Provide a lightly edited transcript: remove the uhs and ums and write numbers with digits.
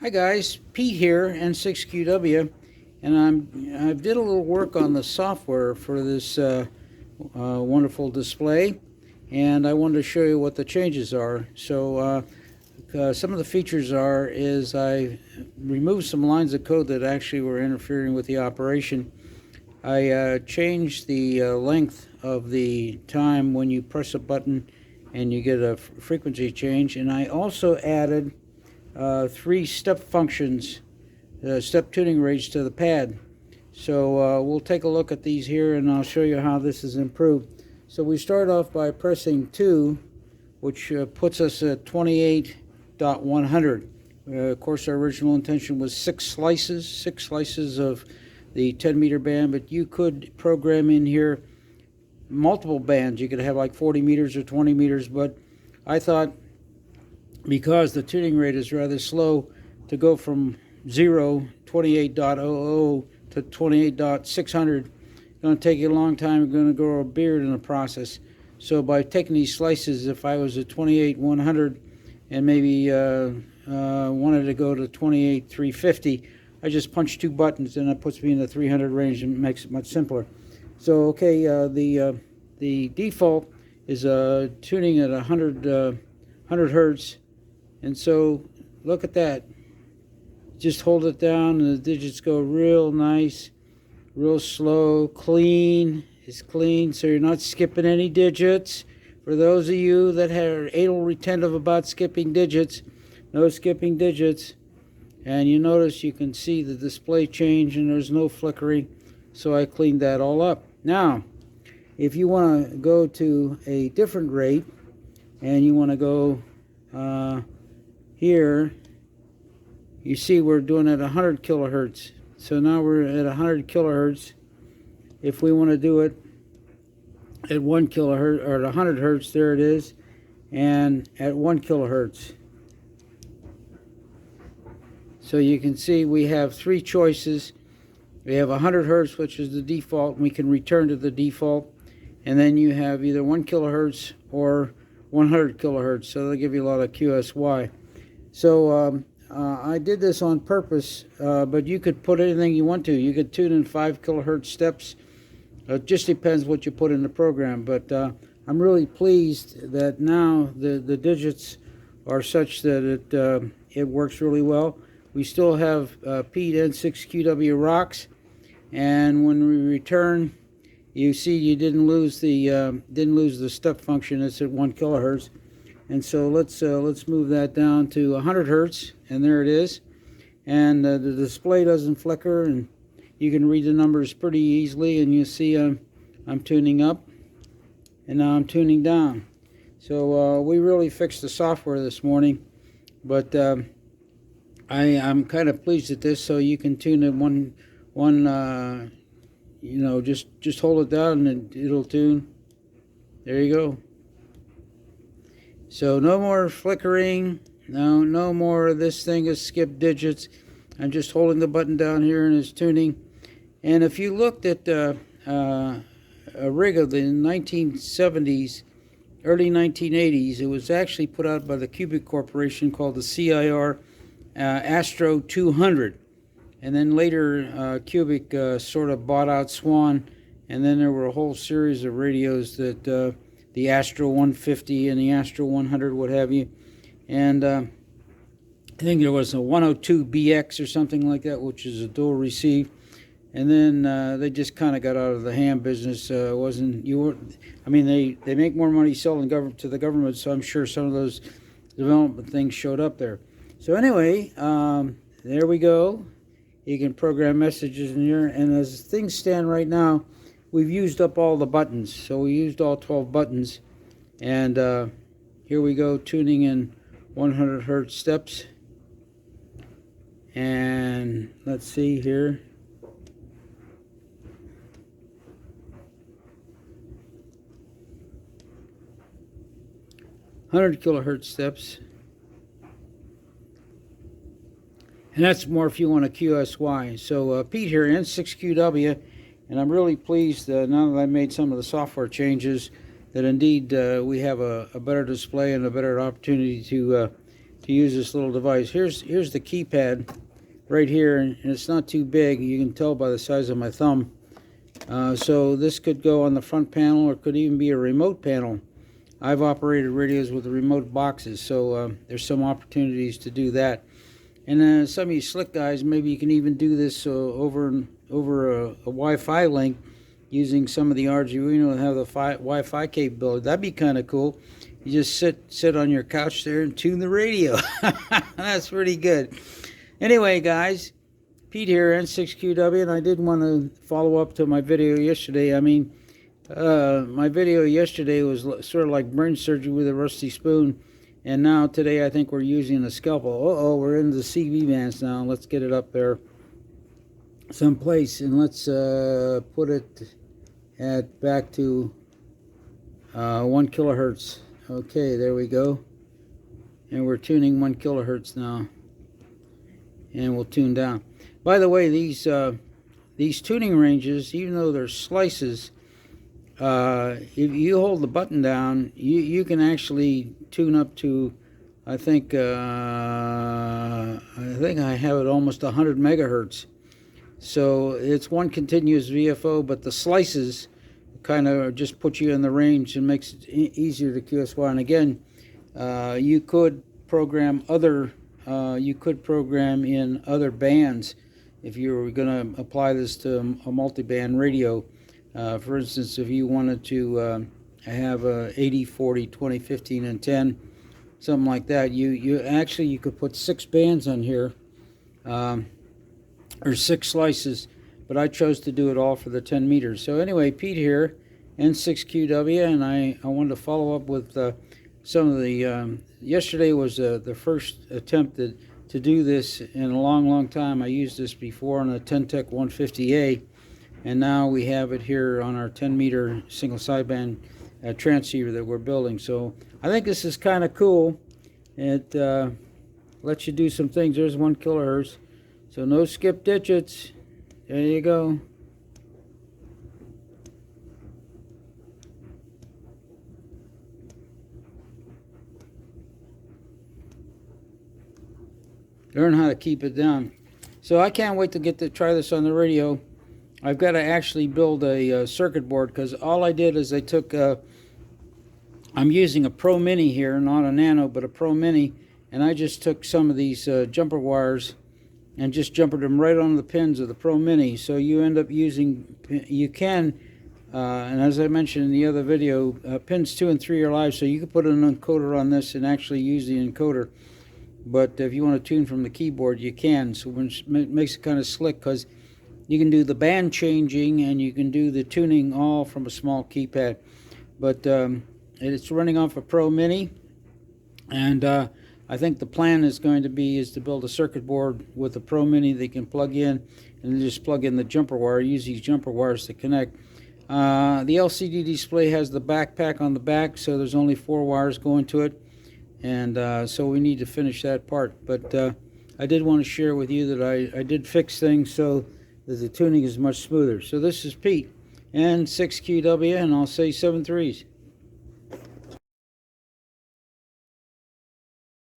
Hi guys, Pete here, N6QW, and I did a little work on the software for this wonderful display, and I wanted to show you what the changes are. So some of the features is I removed some lines of code that actually were interfering with the operation. I changed the length of the time when you press a button and you get a frequency change, and I also added 3 step functions, step tuning rates to the pad. So we'll take a look at these here and I'll show you how this is improved. So we start off by pressing 2, which puts us at 28.100. Of course, our original intention was 6 slices of the 10-meter band, but you could program in here multiple bands. You could have like 40 meters or 20 meters, but I thought, because the tuning rate is rather slow, to go from 28.00 to 28.600, it's going to take you a long time. You're going to grow a beard in the process. So by taking these slices, if I was at 28.100 and maybe wanted to go to 28.350, I just punch 2 buttons and that puts me in the 300 range and makes it much simpler. So okay, the default is tuning at 100 hertz. And so look at that. Just hold it down and the digits go real nice, real slow, clean. It's clean, so you're not skipping any digits. For those of you that are anal retentive about skipping digits, no skipping digits. And you notice you can see the display change and there's no flickering. So I cleaned that all up. Now, if you want to go to a different rate and you want to go here, you see we're doing at 100 kilohertz. So now we're at 100 kilohertz. If we want to do it at 1 kilohertz or at 100 hertz, there it is, and at 1 kilohertz. So you can see we have 3 choices. We have 100 hertz, which is the default, and we can return to the default. And then you have either 1 kilohertz or 100 kilohertz. So they'll give you a lot of QSY. So I did this on purpose, but you could put anything you want to. You could tune in 5 kilohertz steps. It just depends what you put in the program. But I'm really pleased that now the digits are such that it works really well. We still have Pete N6QW rocks, and when we return, you see you didn't lose the step function. It's at 1 kilohertz. And so let's move that down to 100 hertz, and there it is. And the display doesn't flicker, and you can read the numbers pretty easily. And you see I'm tuning up, and now I'm tuning down. So we really fixed the software this morning, but I'm kind of pleased at this. So you can tune it one just hold it down and it'll tune. There you go. So no more flickering, no more of this thing is skip digits. I'm just holding the button down here and it's tuning. And if you looked at a rig of the 1970s, early 1980s, it was actually put out by the Cubic Corporation called the CIR Astro 200. And then later Cubic sort of bought out Swan, and then there were a whole series of radios that the Astro 150 and the Astro 100, what have you. And I think there was a 102BX or something like that, which is a dual receive. And then they just kind of got out of the ham business. They make more money selling to the government, so I'm sure some of those development things showed up there. So anyway, there we go. You can program messages in here, and as things stand right now, we've used up all the buttons. So we used all 12 buttons, and here we go, tuning in 100 hertz steps. And let's see here. (100 kilohertz steps). And that's more if you want a QSY. So Pete here, N6QW, and I'm really pleased now that I made some of the software changes that indeed we have a better display and a better opportunity to to use this little device. Here's the keypad right here, and it's not too big. You can tell by the size of my thumb. So this could go on the front panel, or it could even be a remote panel. I've operated radios with remote boxes, so there's some opportunities to do that. And some of you slick guys, maybe you can even do this over a Wi-Fi link using some of the Arduino that have the Wi-Fi capability. That'd be kind of cool. You just sit on your couch there and tune the radio. That's pretty good. Anyway, guys, Pete here, N6QW, and I did want to follow up to my video yesterday. I mean, my video yesterday was sort of like brain surgery with a rusty spoon, and now today I think we're using a scalpel. Uh-oh, we're into the CV bands now. Let's get it up there someplace, and let's put it at back to 1 kilohertz. Okay, there we go. And we're tuning 1 kilohertz now, and we'll tune down. By the way, these tuning ranges, even though they're slices, if you hold the button down, you can actually tune up to, I think I have it almost 100 megahertz. So it's one continuous VFO, but the slices kind of just put you in the range and makes it easier to QSY. And again, you could program in other bands if you were going to apply this to a multi-band radio. For instance, if you wanted to have 80, 40, 20, 15, and 10, something like that, you could put 6 bands on here, or 6 slices, but I chose to do it all for the 10 meters. So anyway, Pete here, N6QW, and I wanted to follow up with some of the, yesterday was the first attempt to do this in a long time. I used this before on a Ten-Tech 150A, and now we have it here on our 10 meter single sideband transceiver that we're building. So I think this is kind of cool. It lets you do some things. There's 1 kilohertz. So no skip digits. There you go. Learn how to keep it down. So I can't wait to get to try this on the radio. I've got to actually build a circuit board, because all I did is I took, I'm using a Pro Mini here, not a Nano, but a Pro Mini, and I just took some of these jumper wires and just jumpered them right on the pins of the Pro Mini. So you end up using, you can, and as I mentioned in the other video, pins 2 and 3 are live, so you can put an encoder on this and actually use the encoder. But if you want to tune from the keyboard, you can. So it makes it kind of slick, because you can do the band changing and you can do the tuning all from a small keypad. But it's running off a Pro Mini, and I think the plan is going to be to build a circuit board with a Pro Mini they can plug in, and then just plug in the jumper wire, use these jumper wires to connect. The LCD display has the backpack on the back, so there's only 4 wires going to it, and so we need to finish that part. But I did want to share with you that I did fix things so that the tuning is much smoother. So this is Pete, N6QW, and I'll say 7 threes.